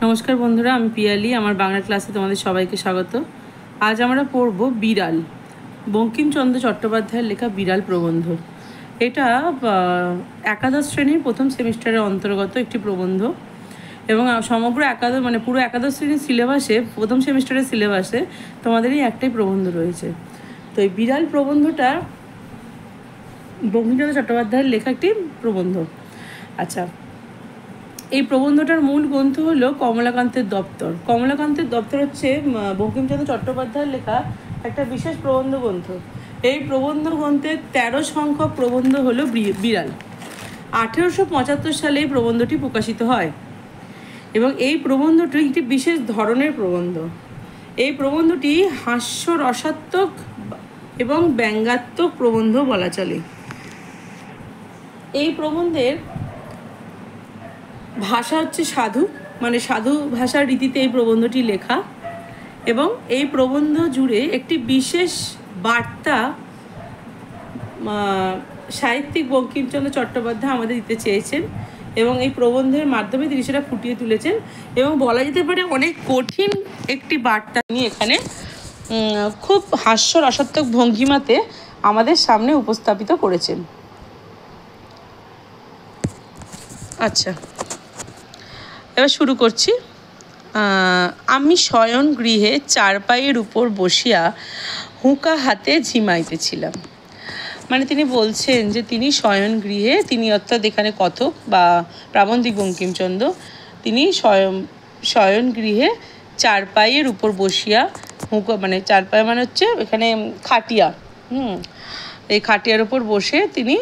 নমস্কার বন্ধুরা, আমি পিয়ালি। আমার বাংলা ক্লাসে তোমাদের সবাইকে স্বাগত। আজ আমরা পড়ব বিড়াল, বঙ্কিমচন্দ্র চট্টোপাধ্যায়ের লেখা বিড়াল প্রবন্ধ। এটা একাদশ শ্রেণীর প্রথম সেমিস্টারের অন্তর্গত একটি প্রবন্ধ এবং সমগ্র পুরো একাদশ শ্রেণীর সিলেবাসে, প্রথম সেমিস্টারের সিলেবাসে তোমাদেরই একটাই প্রবন্ধ রয়েছে। তো এই বিড়াল প্রবন্ধটা বঙ্কিমচন্দ্র চট্টোপাধ্যায়ের লেখা একটি প্রবন্ধ। আচ্ছা, এই প্রবন্ধটার মূল গ্রন্থ হলো কমলাকান্তের দপ্তর। কমলাকান্তের দপ্তর হচ্ছে বঙ্কিমচন্দ্র চট্টোপাধ্যায়ের লেখা একটা বিশেষ প্রবন্ধ গ্রন্থ। এই প্রবন্ধ গ্রন্থের 13 সংখ্যক প্রবন্ধ হলো বিড়াল। 1875 সালে এই প্রবন্ধটি প্রকাশিত হয় এবং এই প্রবন্ধটি একটি বিশেষ ধরনের প্রবন্ধ। এই প্রবন্ধটি হাস্যরসাত্মক এবং ব্যঙ্গাত্মক প্রবন্ধ বলা চলে। এই প্রবন্ধের ভাষা হচ্ছে সাধু, সাধু ভাষার রীতিতে এই প্রবন্ধটি লেখা এবং এই প্রবন্ধ জুড়ে একটি বিশেষ বার্তা সাহিত্যিক বঙ্কিমচন্দ্র চট্টোপাধ্যায় আমাদের দিতে চেয়েছেন এবং এই প্রবন্ধের মাধ্যমে তিনি সেটা ফুটিয়ে তুলেছেন এবং বলা যেতে পারে অনেক কঠিন একটি বার্তা নিয়ে এখানে খুব হাস্যরসাত্মক ভঙ্গিমাতে আমাদের সামনে উপস্থাপিত করেছেন। আচ্ছা, এবার শুরু করছি। আমি শয়ন গৃহে চারপাইয়ের উপর বসিয়া হুঁকা হাতে ঝিমাইতেছিলাম। তিনি বলছেন যে তিনি শয়ন গৃহে, তিনি অর্থাৎ এখানে কথক বা প্রাবন্ধিক বঙ্কিমচন্দ্র, তিনি শয়ন গৃহে চারপাইয়ের উপর বসিয়া হুঁকা, চারপাই হচ্ছে এখানে খাটিয়া, এই খাটিয়ার উপর বসে তিনি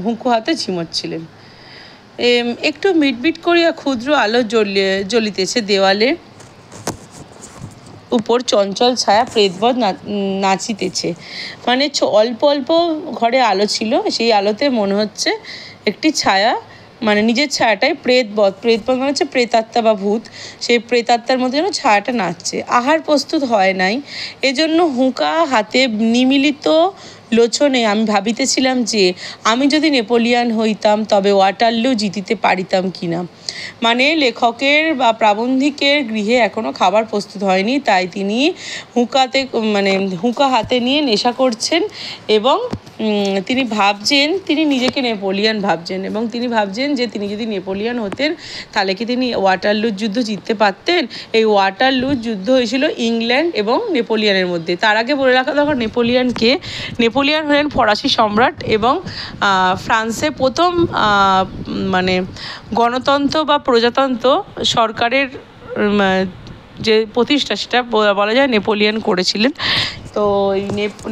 হুঁকো হাতে ঝিমোচ্ছিলেন। একটু মিটমিট করিয়া ক্ষুদ্র আলো জ্বলিতেছে, দেওয়ালের উপর চঞ্চল ছায়া প্রেতবৎ নাচিতেছে। অল্প অল্প ঘরে আলো ছিল, সেই আলোতে মনে হচ্ছে একটি ছায়া, নিজের ছায়াটাই প্রেতবৎ হচ্ছে প্রেতাত্মা বা ভূত, সেই প্রেতাত্মার মধ্যে যেন ছায়াটা নাচছে। আহার প্রস্তুত হয় নাই, এজন্য হুঁকা হাতে নিমিলিত লোচনে আমি ভাবিতেছিলাম যে আমি যদি নেপোলিয়ান হইতাম তবে ওয়াটারলু জিতিতে পারিতাম কিনা। লেখকের বা প্রাবন্ধিকের গৃহে এখনো খাবার প্রস্তুত হয়নি, তাই তিনি হুঁকা হাতে নিয়ে নেশা করছেন এবং তিনি ভাবছেন, তিনি নিজেকে নেপোলিয়ান ভাবছেন এবং তিনি ভাবছেন যে তিনি যদি নেপোলিয়ান হতেন তাহলে কি তিনি ওয়াটারলুর যুদ্ধ জিততে পারতেন। এই ওয়াটারলুর যুদ্ধ হয়েছিল ইংল্যান্ড এবং নেপোলিয়ানের মধ্যে। তার আগে বলে রাখা দরকার নেপোলিয়ান হলেন ফরাসি সম্রাট এবং ফ্রান্সে প্রথম গণতন্ত্র বা প্রজাতন্ত্র সরকারের যে প্রতিষ্ঠা, সেটা বলা যায় নেপোলিয়ান করেছিলেন। তো এই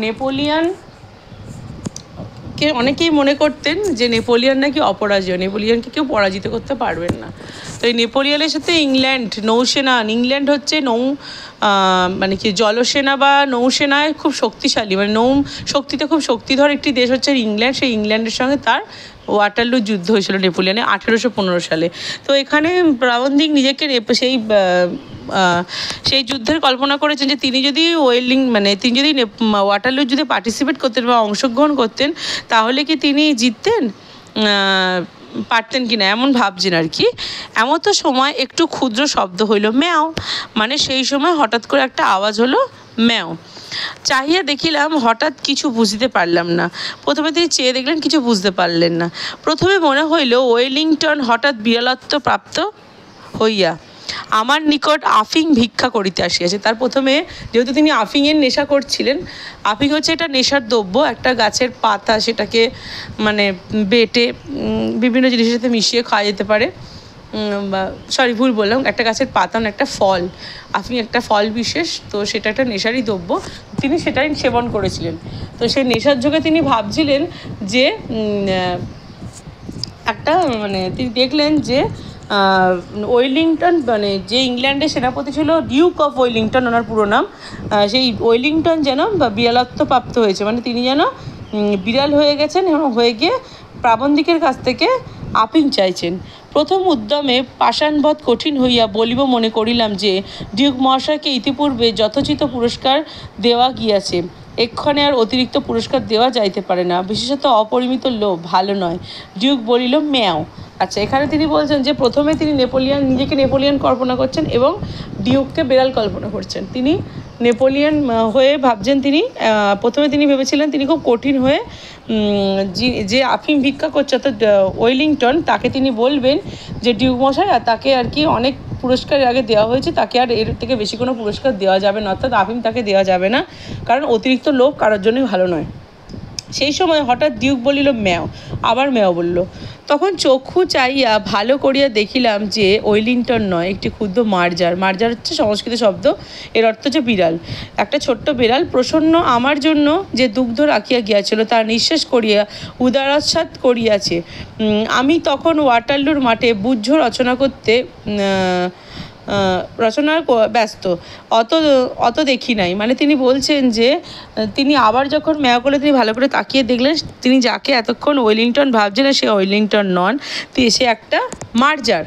নেপোলিয়ানকে অনেকেই মনে করতেন যে নেপোলিয়ান নাকি অপরাজেয়, নেপোলিয়ানকে কেউ পরাজিত করতে পারবেন না। তো এই নেপোলিয়ানের সাথে ইংল্যান্ড হচ্ছে জলসেনা বা নৌসেনায় খুব শক্তিশালী, নৌ শক্তিতে খুব শক্তিধর একটি দেশ হচ্ছে ইংল্যান্ড। সেই ইংল্যান্ডের সঙ্গে তার ওয়াটারলু যুদ্ধ হয়েছিল নেপোলিয়ানে 1815 সালে। তো এখানে প্রাবন্ধিক নিজেকে সেই যুদ্ধের কল্পনা করেছেন যে তিনি যদি তিনি যদি ওয়াটারলুর যুদ্ধে পার্টিসিপেট করতেন বা অংশগ্রহণ করতেন তাহলে কি তিনি জিততেন পারতেন কিনা, এমন ভাবছেন আর কি। এমন তো সময় একটু ক্ষুদ্র শব্দ হইল, ম্যাও। সেই সময় হঠাৎ করে একটা আওয়াজ হলো, ম্যাও। চাহিয়া দেখিলাম, হঠাৎ কিছু বুঝতে পারলাম না। প্রথমে তিনি চেয়ে দেখলেন, কিছু বুঝতে পারলেন না। প্রথমে মনে হইল ওয়েলিংটন হঠাৎ বিরলত্ব প্রাপ্ত হইয়া আমার নিকট আফিং ভিক্ষা করিতে আসিয়াছে। তার প্রথমে, যেহেতু তিনি আফিংয়ের নেশা করছিলেন, আফিং হচ্ছে একটা নেশার দ্রব্য, একটা গাছের পাতা, সেটাকে বেটে বিভিন্ন জিনিসের সাথে মিশিয়ে খাওয়া যেতে পারে, ভুল বললাম, একটা গাছের পাতা একটা ফল, আফিং একটা ফল বিশেষ, তো সেটা একটা নেশারই দ্রব্য, তিনি সেটাই সেবন করেছিলেন। তো সেই নেশার যোগে তিনি ভাবছিলেন যে তিনি দেখলেন যে ওয়েলিংটন, যে ইংল্যান্ডের সেনাপতি ছিল ডিউক অফ ওয়েলিংটন, ওনার পুরো নাম, সেই ওয়েলিংটন যেন বিড়ালত্ব প্রাপ্ত হয়েছে, তিনি যেন বিড়াল হয়ে গেছেন এবং হয়ে গিয়ে প্রাবন্ধিকের কাছ থেকে আপিং চাইছেন। প্রথম উদ্যমে পাষাণবৎ কঠিন হইয়া বলিব মনে করিলাম যে ডিউক মহাশয়কে ইতিপূর্বে যথোচিত পুরস্কার দেওয়া গিয়াছে, এক্ষণে আর অতিরিক্ত পুরস্কার দেওয়া যাইতে পারে না, বিশেষত অপরিমিত লোভ ভালো নয়। ডিউক বলিল, ম্যাও। আচ্ছা, এখানে তিনি বলছেন যে প্রথমে তিনি নিজেকে নেপোলিয়ন কল্পনা করছেন এবং ডিউককে বেড়াল কল্পনা করছেন। তিনি নেপোলিয়ন হয়ে ভাবছেন, তিনি প্রথমে তিনি ভেবেছিলেন তিনি খুব কঠিন হয়ে যে আফিম ভিক্ষা করছে অর্থাৎ ওয়েলিংটন, তাকে তিনি বলবেন যে ডিউক মশাই, আর তাকে আর কি অনেক পুরস্কার আগে দেওয়া হয়েছে, তাকে আর এর থেকে বেশি কোনো পুরস্কার দেওয়া যাবে না, অর্থাৎ আফিম তাকে দেওয়া যাবে না, কারণ অতিরিক্ত লোভ কারোর জন্যই ভালো নয়। সেই সময় হঠাৎ ডিউক বলিল ম্যাও, আবার ম্যাও বলল। তখন চক্ষু চাইয়া ভালো করিয়া দেখিলাম যে ওয়েলিংটন নয়, একটি ক্ষুদ্র মার্জার। মার্জার হচ্ছে সংস্কৃত শব্দ, এর অর্থ হচ্ছে বিড়াল। একটা ছোট্ট বিড়াল প্রসন্ন আমার জন্য যে দুগ্ধ রাখিয়া গিয়াছিল তার নিঃশেষ করিয়া উদারস্বাদ করিয়াছে। আমি তখন ওয়াটারলুর মাঠে বুঝ্য রচনা করতে রচনার ব্যস্ত, অত দেখি নাই। মানে তিনি বলছেন যে তিনি আবার যখন ম্যাও করলে তিনি ভালো করে তাকিয়ে দেখলেন তিনি যাকে এতক্ষণ ওয়েলিংটন ভাবছিলেন সে ওয়েলিংটন নন, সে একটা মার্জার।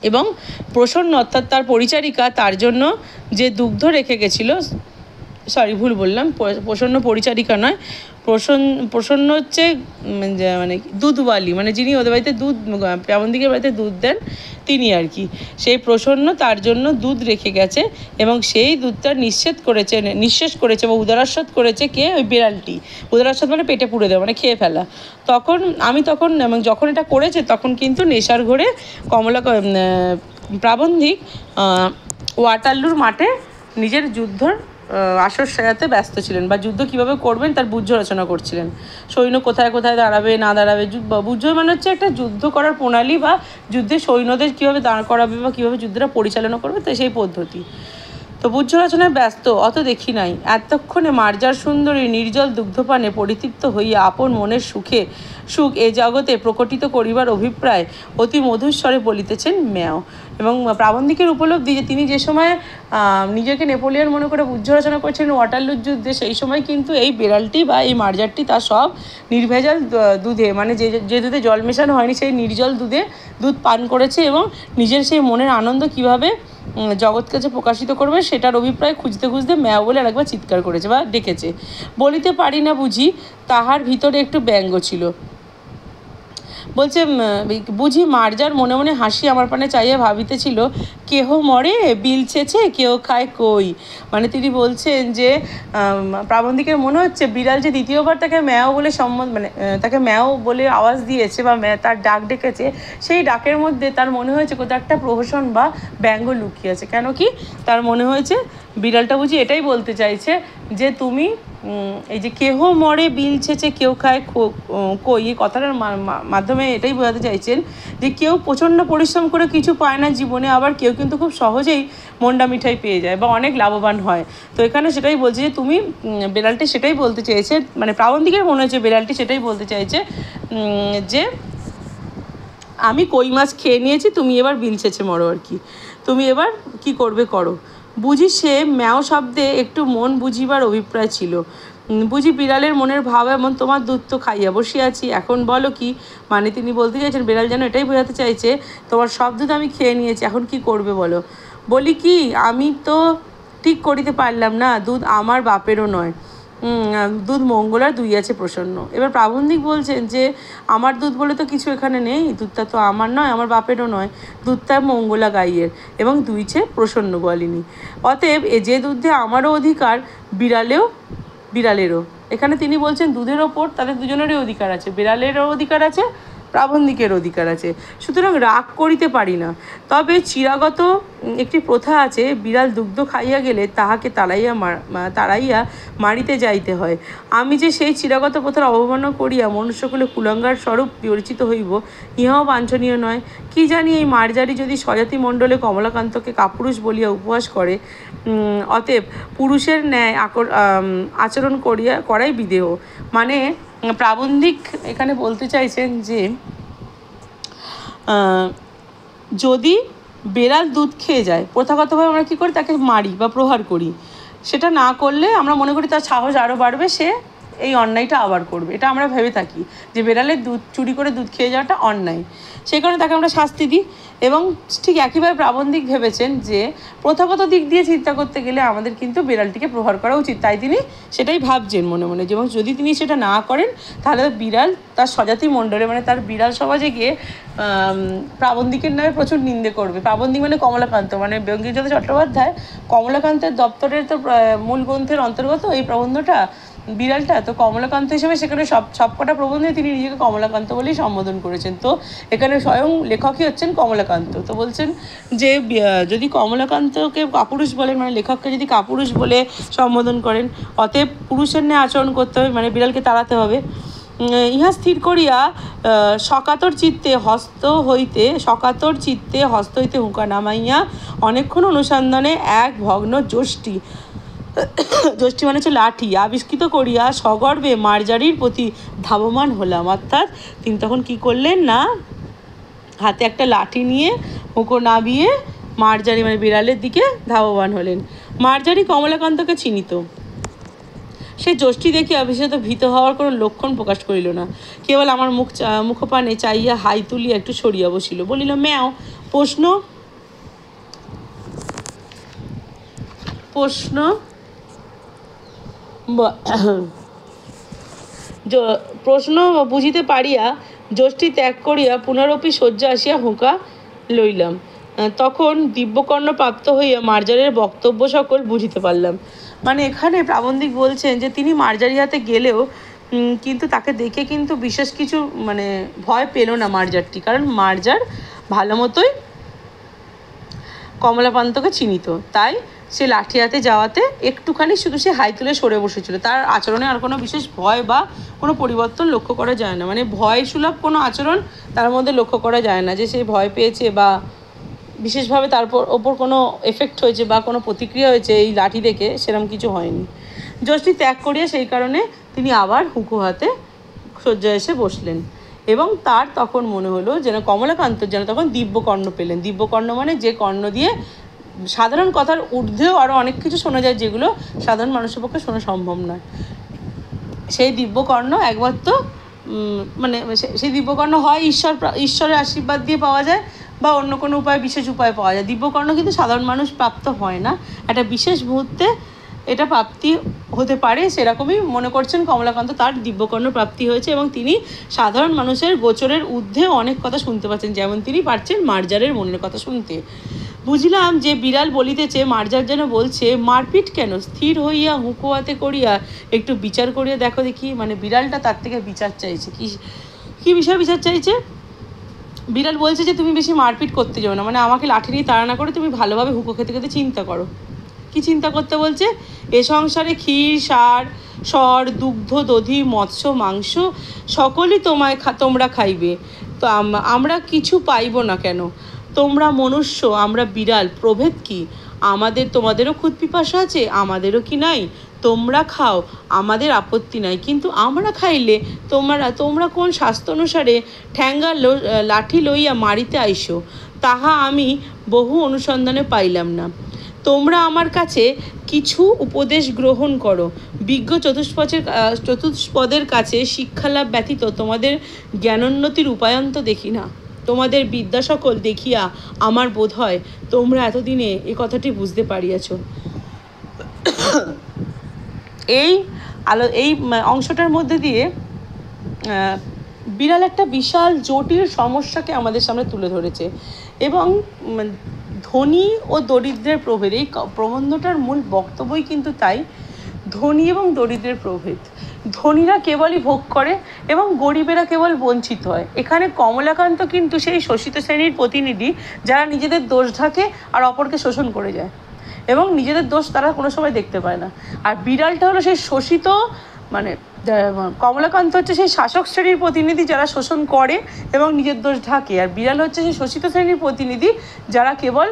এবং প্রসন্ন অর্থাৎ তার পরিচারিকা তার জন্য যে দুগ্ধ রেখে গেছিল, সরি ভুল বললাম, প্রসন্ন পরিচারিকা নয়, প্রসন্ন হচ্ছে মানে দুধওয়ালি, মানে যিনি ওদের বাড়িতে দুধ, প্রাবন্ধিকের বাড়িতে দুধ দেন তিনি আর কি। সেই প্রসন্ন তার জন্য দুধ রেখে গেছে এবং সেই দুধটা নিঃশেষ করেছে বা উদারাস্বাদ করেছে কে? ওই বিড়ালটি। উদারাস্বাদ মানে পেটে পুড়ে দেওয়া, মানে খেয়ে ফেলা। তখন এবং যখন এটা করেছে তখন কিন্তু নেশার ঘোরে প্রাবন্ধিক ওয়াটারলুর মাঠে নিজের যুদ্ধর আসর সাজাতে ব্যস্ত ছিলেন, বা যুদ্ধ কীভাবে করবেন তার বুঝ্য রচনা করছিলেন। সৈন্য কোথায় কোথায় দাঁড়াবে না দাঁড়াবে, বুঝ্য মানে হচ্ছে একটা যুদ্ধ করার প্রণালী, বা যুদ্ধে সৈন্যদের কীভাবে দাঁড় করাবে বা কীভাবে যুদ্ধটা পরিচালনা করবে, তাই সেই পদ্ধতি। তো বুঝ্য রচনায় ব্যস্ত, অত দেখি নাই। এতক্ষণে মার্জার সুন্দরী নির্জল দুগ্ধপানে পরিতৃপ্ত হইয়া আপন মনের সুখ এ জগতে প্রকটিত করিবার অভিপ্রায় অতি মধুস্বরে বলিতেছেন ম্যাও। এবং প্রাবন্ধিকের উপলব্ধি যে তিনি যে সময় নিজেকে নেপোলিয়ন মনে করে বুঝ্য রচনা করছিলেন ওয়াটারলুর যুদ্ধে, সেই সময় কিন্তু এই বিড়ালটি বা এই মার্জারটি তার সব নির্ভেজাল দুধে, মানে যে দুধে জল মেশানো হয়নি সেই নির্জল দুধ পান করেছে এবং নিজের সেই মনের আনন্দ কীভাবে জগৎ কাছে প্রকাশিত করবে সেটার অভিপ্রায় খুঁজতে খুঁজতে ম্যাও বলে আরেকবার চিৎকার করেছে বা ডেকেছে। বলিতে পারি না বুঝি তাহার ভিতরে একটু ব্যঙ্গ ছিল। বলছে বুঝি মার্জার মনে মনে হাসি আমার পানে চাইয়া ভাবিতেছিল, কেহ মরে বিল ছেছে কেউ খায় কই। মানে তিনি বলছেন যে প্রাবন্ধিকের মনে হচ্ছে বিড়াল যে দ্বিতীয়বার তাকে ম্যাও বলে তাকে ম্যাও বলে আওয়াজ দিয়েছে বা তার ডাক ডেকেছে, সেই ডাকের মধ্যে তার মনে হয়েছে কোথাও একটা প্রহসন বা ব্যঙ্গ লুকিয়ে আছে। কেন কি তার মনে হয়েছে বিড়ালটা বুঝি এটাই বলতে চাইছে যে তুমি এই যে কেহ মরে বিল ছেছে কেউ খায় কই, এই কথাটার মাধ্যমে এটাই বোঝাতে চাইছেন যে কেউ প্রচণ্ড পরিশ্রম করে কিছু পায় না জীবনে, আবার কেউ কিন্তু খুব সহজেই মন্ডা মিঠাই পেয়ে যায় বা অনেক লাভবান হয়। তো এখানে সেটাই বলছে যে তুমি বিড়ালটি সেটাই বলতে চেয়েছে, মানে প্রাবন্ধিকের মনে হয়েছে বিড়ালটি সেটাই বলতে চাইছে যে আমি কই মাছ খেয়ে নিয়েছি, তুমি এবার বিল ছেছে মরো আর কি, তুমি এবার কি করবে করো। বুঝি সে ম্যাও শব্দে একটু মন বুঝিবার অভিপ্রায় ছিল। বুঝি বিড়ালের মনের ভাব এমন, তোমার দুধ তো খাইয়া বসিয়াছি, এখন বলো কি। মানে তিনি বলতে চাইছেন বিড়াল যেন এটাই বোঝাতে চাইছে তোমার সব দুধ আমি খেয়ে নিয়েছি, এখন কি করবে বলো। বলি কি আমি তো ঠিক করিতে পারলাম না, দুধ আমার বাপেরও নয়, দুধ মঙ্গলার দুইয়াছে প্রসন্ন। এবার প্রাবন্ধিক বলছেন যে আমার দুধ বলে তো কিছু এখানে নেই, দুধটা তো আমার নয়, আমার বাপেরও নয়, দুধটা মঙ্গলা গাইয়ের এবং দুইছে প্রসন্ন বলিনি। অতএব যে দুধে আমারও অধিকার বিড়ালেরও। এখানে তিনি বলছেন দুধের ওপর তাদের দুজনেরই অধিকার আছে, বিড়ালেরও অধিকার আছে, প্রাবন্ধিকের অধিকার আছে, সুতরাং রাগ করিতে পারি না। তবে চিরাগত একটি প্রথা আছে, বিড়াল দুগ্ধ খাইয়া গেলে তাহাকে তাড়াইয়া মারিতে যাইতে হয়। আমি যে সেই চিরাগত প্রথার অবমাননা করিয়া মনুষ্যকুলে কুলাঙ্গার স্বরূপ পরিচিত হইব, ইহাও বাঞ্ছনীয় নয়। কি জানি এই মার্জারি যদি স্বজাতি মণ্ডলে কমলাকান্তকে কাপুরুষ বলিয়া উপহাস করে, অতএব পুরুষের ন্যায় আচরণ করাই বিদেহ। মানে প্রাবন্ধিক এখানে বলতে চাইছেন যে যদি বেড়াল দুধ খেয়ে যায়, প্রথাগতভাবে আমরা কী করি, তাকে মারি বা প্রহার করি। সেটা না করলে আমরা মনে করি তার সাহস আরও বাড়বে, সে এই অন্যায়টা আবার করবে, এটা আমরা ভেবে থাকি যে বেড়ালের দুধ চুরি করে দুধ খেয়ে যাওয়াটা অন্যায়, সেই কারণে তাকে আমরা শাস্তি দিই। এবং ঠিক একইভাবে প্রাবন্ধিক ভেবেছেন যে প্রথাগত দিক দিয়ে চিন্তা করতে গেলে আমাদের কিন্তু বিড়ালটিকে প্রহার করা উচিত, তাই তিনি সেটাই ভাবছেন মনে মনে। এবং যদি তিনি সেটা না করেন তাহলে বিড়াল তার স্বজাতি মণ্ডলে মানে তার বিড়াল সমাজে গিয়ে প্রাবন্ধিকের নামে প্রচুর নিন্দে করবে। প্রাবন্ধিক মানে কমলাকান্ত, মানে বঙ্কিমচন্দ্র চট্টোপাধ্যায় কমলাকান্তের দপ্তরের তো মূল গ্রন্থের অন্তর্গত এই প্রবন্ধটা, বিড়ালটা। তো কমলাকান্ত হিসেবে সেখানে সবকটা প্রবন্ধে তিনি নিজেকে কমলাকান্ত বলেই সম্বোধন করেছেন। তো এখানে স্বয়ং লেখকই হচ্ছেন কমলাকান্ত। তো বলছেন যে যদি কমলাকান্তকে কাপুরুষ বলেন, মানে লেখককে যদি কাপুরুষ বলে সম্বোধন করেন, অতএব পুরুষের ন্যায় আচরণ করতে হবে, মানে বিড়ালকে তাড়াতে হবে। ইহা স্থির করিয়া সকাতর চিত্তে হস্ত হইতে হুঁকা নামাইয়া অনেকক্ষণ অনুসন্ধানে এক ভগ্ন যষ্টি মানে হচ্ছে লাঠি আবিষ্কৃত করিয়া সগর্বে মার্জারির প্রতি ধাবমান হলাম। অর্থাৎ তিনি তখন কি করলেন না, হাতে একটা লাঠি নিয়ে হুঁকো নামিয়ে মার্জারি মানে বিড়ালের দিকে ধাবমান হলেন। মার্জারি কমলাকান্তকে চিনিত, সে যষ্টি দেখিয়া বিশেষত ভীত হওয়ার কোনো লক্ষণ প্রকাশ করিল না, কেবল আমার মুখপানে চাইয়া হাই তুলিয়া একটু সরিয়া বসিল, বলিল ম্যাও। প্রশ্ন বুঝিতে পারিয়া যষ্টি ত্যাগ করিয়া পুনরপি শয্যা আসিয়া হুঁকা লইলাম। তখন দিব্যকর্ণ প্রাপ্ত হইয়া মার্জারের বক্তব্য সকল বুঝিতে পারলাম। মানে এখানে প্রাবন্ধিক বলছেন যে তিনি মার্জারি হাতে গেলেও কিন্তু তাকে দেখে কিন্তু বিশেষ কিছু মানে ভয় পেল না মার্জারটি, কারণ মার্জার ভালো মতোই কমলাকান্তকে চিনিত। তাই সে লাঠি হাতে যাওয়াতে একটুখানি শুধু সে হাই তুলে সরে বসেছিল, তার আচরণে আর কোনো বিশেষ ভয় বা কোনো পরিবর্তন লক্ষ্য করা যায় না। মানে ভয় সুলভ কোনো আচরণ তার মধ্যে লক্ষ্য করা যায় না, যে সে ভয় পেয়েছে বা বিশেষভাবে তার ওপর কোনো এফেক্ট হয়েছে বা কোনো প্রতিক্রিয়া হয়েছে এই লাঠি দেখে, সেরকম কিছু হয়নি। যষ্টি ত্যাগ করিয়া সেই কারণে তিনি আবার হুঁকো হাতে শয্যায় এসে বসলেন। এবং তার তখন মনে হলো যেন কমলাকান্ত যেন তখন দিব্যকর্ণ পেলেন। দিব্যকর্ণ মানে যে কর্ণ দিয়ে সাধারণ কথার ঊর্ধ্বেও আরও অনেক কিছু শোনা যায়, যেগুলো সাধারণ মানুষের পক্ষে শোনা সম্ভব নয়। সেই দিব্যকর্ণ একমাত্র মানে সেই দিব্যকর্ণ হয় ঈশ্বরের আশীর্বাদ দিয়ে পাওয়া যায় বা অন্য কোনো উপায়, বিশেষ উপায় পাওয়া যায়। দিব্যকর্ণ কিন্তু সাধারণ মানুষ প্রাপ্ত হয় না, একটা বিশেষ মুহূর্তে এটা প্রাপ্তি হতে পারে, সেরকমই মনে করছেন কমলাকান্ত তার দিব্যকর্ণ প্রাপ্তি হয়েছে এবং তিনি সাধারণ মানুষের গোচরের ঊর্ধ্বেও অনেক কথা শুনতে পাচ্ছেন, যেমন তিনি পারছেন মার্জারের মনের কথা শুনতে। বুঝলাম যে বিড়াল বলিতেছে, মার্জার যেন বলছে মারপিট কেন, স্থির হইয়া হুঁকো হাতে করিয়া একটু বিচার করিয়া দেখো দেখি। মানে বিড়ালটা তার থেকে বিচার চাইছে। কি বিষয় বিচার চাইছে? বিড়াল বলছে যে তুমি বেশি মারপিট করতে যাও না, মানে আমাকে লাঠি নিয়ে তাড়া না করে তুমি ভালোভাবে হুঁকো খেতে খেতে চিন্তা করো। কি চিন্তা করতে বলছে? এ সংসারে ক্ষীর সর দুগ্ধ দধি মৎস্য মাংস সকলই তোমরা খাইবে, তো আমরা কিছু পাইব না কেন? তোমরা মনুষ্য, আমরা বিড়াল, প্রভেদ কি? তোমাদেরও ক্ষুধ পিপাসা আছে, আমাদেরও কি নাই? তোমরা খাও, আমাদের আপত্তি নাই, কিন্তু আমরা খাইলে তোমরা কোন শাস্ত্র অনুসারে ঠ্যাঙ্গা লাঠি লইয়া মারিতে আইসো, তাহা আমি বহু অনুসন্ধানে পাইলাম না। তোমরা আমার কাছে কিছু উপদেশ গ্রহণ করো। বিজ্ঞ চতুষ্পদের কাছে শিক্ষালাভ ব্যতীত তোমাদের জ্ঞানোন্নতির উপায়ন্ত দেখি না। তোমাদের বিদ্যা সকল দেখিয়া আমার বোধ হয় তোমরা এতদিনে এ কথাটি বুঝতে পারিয়াছ। এই অংশটার মধ্যে দিয়ে বিড়াল একটা বিশাল জটিল সমস্যাকে আমাদের সামনে তুলে ধরেছে এবং ধনী ও দরিদ্রের প্রভেদ, এই প্রবন্ধটার মূল বক্তব্যই কিন্তু তাই, ধনী এবং দরিদ্রের প্রভেদ। ধনীরা কেবলই ভোগ করে এবং গরিবেরা কেবল বঞ্চিত হয়। এখানে কমলাকান্ত কিন্তু সেই শোষিত শ্রেণীর প্রতিনিধি, যারা নিজেদের দোষ ঢাকে আর অপরকে শোষণ করে যায় এবং নিজেদের দোষ তারা কোনো সময় দেখতে পায় না। আর বিড়ালটা হলো সেই শোষিত, মানে কমলাকান্ত হচ্ছে সেই শাসক শ্রেণীর প্রতিনিধি যারা শোষণ করে এবং নিজের দোষ ঢাকে, আর বিড়াল হচ্ছে সেই শোষিত শ্রেণীর প্রতিনিধি যারা কেবল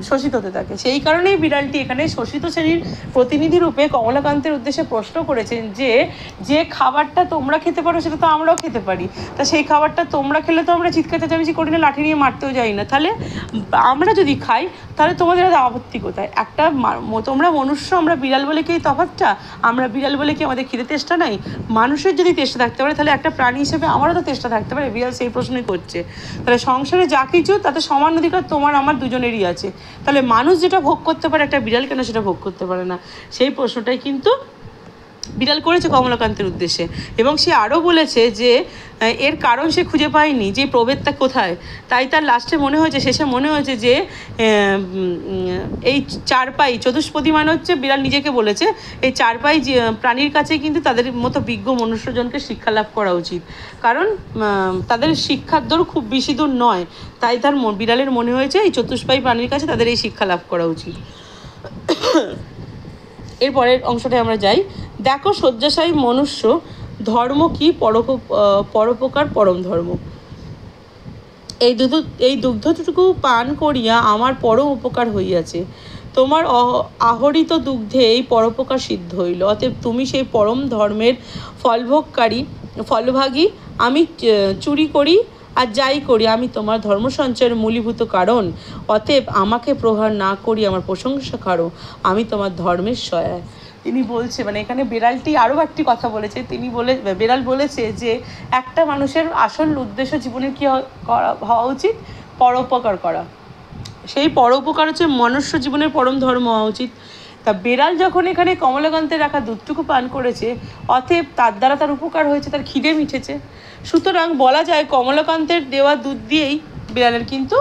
শোষিত হতে থাকে। সেই কারণেই বিড়ালটি এখানে শোষিত শ্রেণীর প্রতিনিধি রূপে কমলাকান্তের উদ্দেশ্যে প্রশ্ন করেছেন যে খাবারটা তোমরা খেতে পারো সেটা তো আমরাও খেতে পারি, তা সেই খাবারটা তোমরা খেলে তো আমরা চিৎকার চেঁচামেচি করি না, লাঠি নিয়ে মারতেও যাই না, তাহলে আমরা যদি খাই তাহলে তোমাদের আপত্তি কোথায়? তোমরা মনুষ্য, আমরা বিড়াল বলে কি এই তফাৎটা? আমরা বিড়াল বলে কি আমাদের খিদে তেষ্টা নাই? মানুষের যদি তেষ্টা থাকতে পারে তাহলে একটা প্রাণী হিসেবে আমারও তো তেষ্টা থাকতে পারে। বিড়াল সেই প্রশ্নই করছে। তাহলে সংসারে যা কিছু তাতে সমান অধিকার তোমার আমার দুজনেরই আছে, তাহলে মানুষ যেটা ভোগ করতে পারে একটা বিড়াল কেন সেটা ভোগ করতে পারে না? সেই প্রশ্নটাই কিন্তু বিড়াল করেছে কমলাকান্তের উদ্দেশ্যে। এবং সে আরও বলেছে যে এর কারণ সে খুঁজে পায়নি, যে প্রভেদটা কোথায়। তাই তার লাস্টে মনে হয়েছে, শেষে মনে হয়েছে যে এই চারপাই চতুষ্পদী মানে হচ্ছে বিড়াল নিজেকে বলেছে এই চারপাই যে প্রাণীর কাছে কিন্তু তাদের মতো বিজ্ঞ মনুষ্যজনকে শিক্ষা লাভ করা উচিত, কারণ তাদের শিক্ষার দর খুব বেশি দূর নয়। তাই তার বিড়ালের মনে হয়েছে এই চতুষ্পাই প্রাণীর কাছে তাদের এই শিক্ষা লাভ করা উচিত। এর পরের অংশটায় আমরা যাই। দেখো শয্যাশায়ী মনুষ্য, ধর্ম কি পরোপকার পরম ধর্ম। এই দুগ্ধটুকু পান করিয়া আমার পরম উপকার হইয়াছে। তোমার আহরিত দুগ্ধে এই পরোপকার সিদ্ধ হইল। অতএব তুমি সেই পরম ধর্মের ফলভাগী। আমি চুরি করি আর যাই করি আমি তোমার ধর্ম সঞ্চয়ের মূলীভূত কারণ। অতএব আমাকে প্রহার না করি আমার প্রশংসা করো, আমি তোমার ধর্মের সহায়। তিনি বলছে, মানে এখানে বিড়ালটি আরও একটি কথা বলেছে। বিড়াল বলেছে যে একটা মানুষের আসল উদ্দেশ্য জীবনে কী হওয়া উচিত? পরোপকার করা। সেই পরোপকার হচ্ছে মনুষ্য জীবনের পরম ধর্ম হওয়া উচিত। তা বিড়াল যখন এখানে কমলাকান্তের রাখা দুধটুকু পান করেছে, অতএব তার দ্বারা তার উপকার হয়েছে, তার খিদে মিটেছে। সুতরাং বলা যায় কমলাকান্তের দেওয়া দুধ দিয়েই বিড়ালের কিন্তু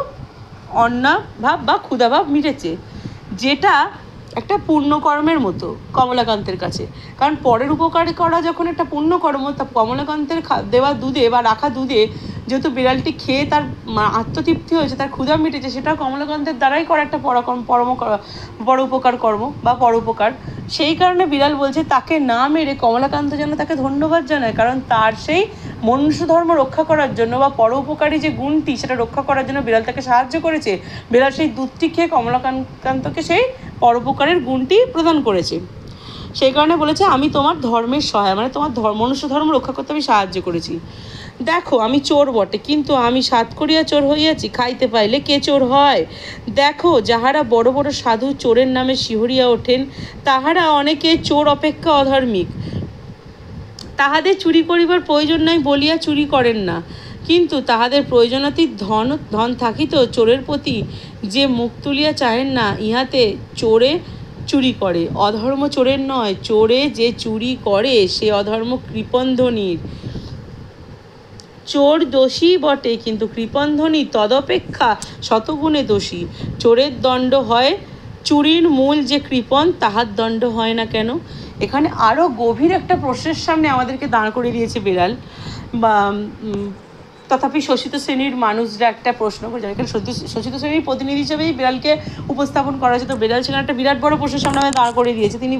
অন্নাভাব বা ক্ষুধাভাব মিটেছে, যেটা একটা পুণ্যকর্মের মতো কমলাকান্তের কাছে। কারণ পরের উপকার করা যখন একটা পুণ্যকর্ম, তা কমলাকান্তের দেওয়া দুধে বা রাখা দুধে যেহেতু বিড়ালটি খেয়ে তার আত্মতৃপ্তি হয়েছে, তার ক্ষুধা মিটেছে, সেটাও কমলাকান্তের দ্বারাই করা একটা পরোপকার কর্ম বা পরোপকার। সেই কারণে বিড়াল বলছে তাকে না মেরে কমলাকান্ত যেন তাকে ধন্যবাদ জানায়, কারণ তার সেই মনুষ্য ধর্ম রক্ষা করার জন্য বা পরোপকারী যে গুণটি সেটা রক্ষা করার জন্য বিড়াল তাকে সাহায্য করেছে। বিড়াল সেই দুধটি খেয়ে কমলাকান্তকে সেই পরোপকারের গুণটি প্রদান করেছে। সেই কারণে বলেছে আমি তোমার ধর্মের সহায়, মানে তোমার মনুষ্য ধর্ম রক্ষা করতে আমি সাহায্য করেছি। দেখো আমি চোর বটে, কিন্তু আমি সাত করিয়া চোর হইয়াছি, খাইতে পাইলে কে চোর হয়? দেখো যাহারা বড় বড় সাধু চোরের নামে শিহরিয়া ওঠেন, তাহারা অনেকে চোর অপেক্ষা অধার্মিক। তাহাদের চুরি করিবার প্রয়োজন নাই বলিয়া চুরি করেন না, কিন্তু তাহাদের প্রয়োজনাতীত ধন থাকিতেও চোরের প্রতি যে মুখ তুলিয়া চাহেন না, ইহাতে চোরে চুরি করে। অধর্ম চোরের নয়, চোরে যে চুরি করে সে অধর্ম কৃপণধ্বনির। চোর দোষী বটে, কিন্তু কৃপণধ্বনি তদপেক্ষা শতগুণে দোষী। চোরের দণ্ড হয়, চুরির মূল যে কৃপণ তাহার দণ্ড হয় না কেন? এখানে আরও গভীর একটা প্রশ্নের সামনে আমাদেরকে দাঁড় করে দিয়েছে বিড়াল। বা তথাপি শোষিত শ্রেণীর মানুষরা একটা প্রশ্ন করে যায়, এখানে শোষিত শ্রেণীর প্রতিনিধি হিসেবেই বিড়ালকে উপস্থাপন করা হয়েছে। তো বিড়াল সেখানে একটা বিরাট বড় প্রশ্নের সামনে আমাদের দাঁড় করে দিয়েছে। তিনি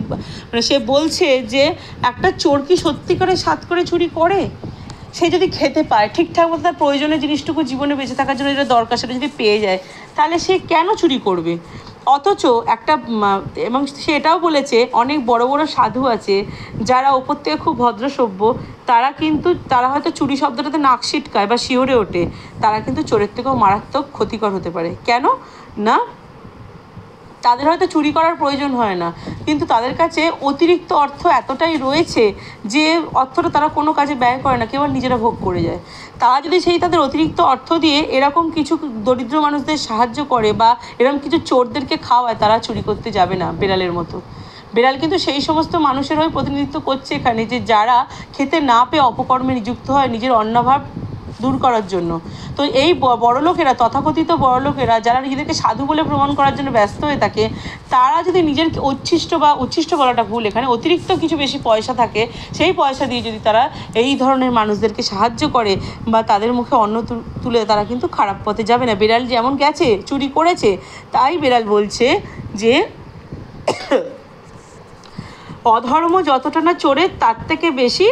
মানে সে বলছে যে একটা চোর কি সত্যিকারে সাত করে চুরি করে? সে যদি খেতে পায় ঠিকঠাক মতো, তার প্রয়োজনীয় জিনিসটুকু জীবনে বেঁচে থাকার জন্য যেটা দরকার সেটা যদি পেয়ে যায়, তাহলে সে কেন চুরি করবে? অথচ এবং সে এটাও বলেছে অনেক বড় বড় সাধু আছে যারা ওপর থেকে খুব ভদ্রসভ্য, তারা হয়তো চুরি শব্দটাতে নাক সিটকায় বা শিহরে ওঠে, তারা কিন্তু চোরের থেকেও মারাত্মক ক্ষতিকর হতে পারে। কেন না? তাদের হয়তো চুরি করার প্রয়োজন হয় না, কিন্তু তাদের কাছে অতিরিক্ত অর্থ এতটাই রয়েছে যে অর্থটা তারা কোনো কাজে ব্যয় করে না, কেবল নিজেরা ভোগ করে যায়। তারা যদি তাদের অতিরিক্ত অর্থ দিয়ে এরকম কিছু দরিদ্র মানুষদের সাহায্য করে বা এরকম কিছু চোরদেরকে খাওয়ায়, তারা চুরি করতে যাবে না বিড়ালের মতো। বিড়াল কিন্তু সেই সমস্ত মানুষের হয়ে প্রতিনিধিত্ব করছে এখানে, যে যারা খেতে না পেয়ে অপকর্মে নিযুক্ত হয় নিজের অন্নভাব দূর করার জন্য। তো এই বড়লোকেরা, তথাকথিত বড়লোকেরা যারা নিজেদেরকে সাধু বলে প্রমাণ করার জন্য ব্যস্ত হয়ে থাকে, তারা যদি নিজের উচ্ছিষ্ট বলাটা ভুল, এখানে অতিরিক্ত কিছু বেশি পয়সা থাকে, সেই পয়সা দিয়ে যদি তারা এই ধরনের মানুষদেরকে সাহায্য করে বা তাদের মুখে অন্ন তুলে, তারা কিন্তু খারাপ পথে যাবে না। বিড়াল যেমন গেছে, চুরি করেছে, তাই বিড়াল বলছে যে অধর্ম যতটা না চোরের, তার থেকে বেশি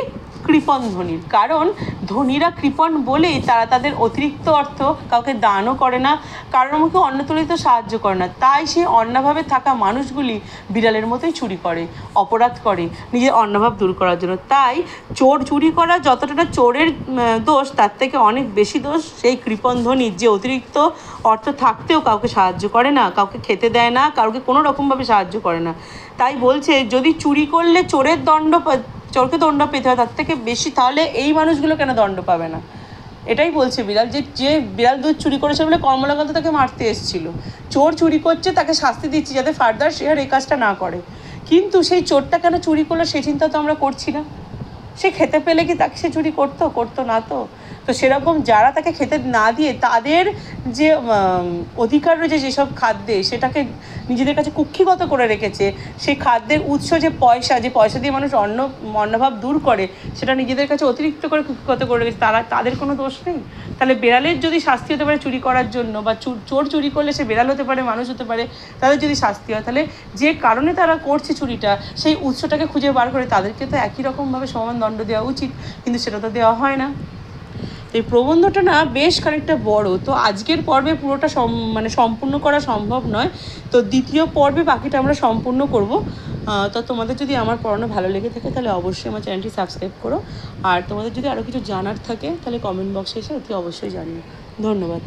কৃপণ ধনীর। কারণ ধনীরা কৃপণ বলেই তারা তাদের অতিরিক্ত অর্থ কাউকে দানও করে না, কারোর মুখে অন্ন তুলিতে সাহায্য করে না। তাই সেই অন্নভাবে থাকা মানুষগুলি বিড়ালের মতোই চুরি করে, অপরাধ করে নিজের অন্নভাব দূর করার জন্য। তাই চুরি করা যতটা না চোরের দোষ, তার থেকে অনেক বেশি দোষ সেই কৃপণ ধনীর, যে অতিরিক্ত অর্থ থাকতেও কাউকে সাহায্য করে না, কাউকে খেতে দেয় না, কাউকে কোনো রকমভাবে সাহায্য করে না। তাই বলছে যদি চুরি করলে চোরকে দণ্ড পেতে হয় তার থেকে বেশি, তাহলে এই মানুষগুলো কেন দণ্ড পাবে না? এটাই বলছে বিড়াল, যে বিড়াল দুধ চুরি করেছে বলে কমলাকান্ত তাকে মারতে এসেছিল। চোর চুরি করছে, তাকে শাস্তি দিচ্ছি যাতে ফার্দার সে আর এই কাজটা না করে, কিন্তু সেই চোরটা কেন চুরি করলো সেই চিন্তা তো আমরা করছি না। সে খেতে পেলে কি তাকে সে চুরি করতো না তো। তো সেরকম যারা তাকে খেতে না দিয়ে তাদের যে অধিকার রয়েছে যেসব খাদ্যে, সেটাকে নিজেদের কাছে কুক্ষিগত করে রেখেছে, সেই খাদ্যের উৎস যে পয়সা দিয়ে মানুষ অন্নভাব দূর করে, সেটা নিজেদের কাছে অতিরিক্ত করে কুক্ষিগত করে রেখেছে, তাদের কোনো দোষ নেই। তাহলে বেড়ালের যদি শাস্তি হতে পারে চুরি করার জন্য, বা চোর চুরি করলে সে বেড়াল হতে পারে, মানুষ হতে পারে, তাদের যদি শাস্তি হয়, তাহলে যে কারণে তারা করছে চুরিটা, সেই উৎসটাকে খুঁজে বার করে তাদেরকে তো একই রকমভাবে সমান দণ্ড দেওয়া উচিত, কিন্তু সেটা তো দেওয়া হয় না। এই প্রবন্ধটা না বেশ খানিকটা বড়, তো আজকের পর্বে পুরোটা সম্পূর্ণ করা সম্ভব নয়, তো দ্বিতীয় পর্বে বাকিটা আমরা সম্পূর্ণ করব। তো তোমাদের যদি আমার পড়ানো ভালো লেগে থাকে তাহলে অবশ্যই আমার চ্যানেলটি সাবস্ক্রাইব করো, আর তোমাদের যদি আরও কিছু জানার থাকে তাহলে কমেন্ট বক্সে এসে অতি অবশ্যই জানিও। ধন্যবাদ।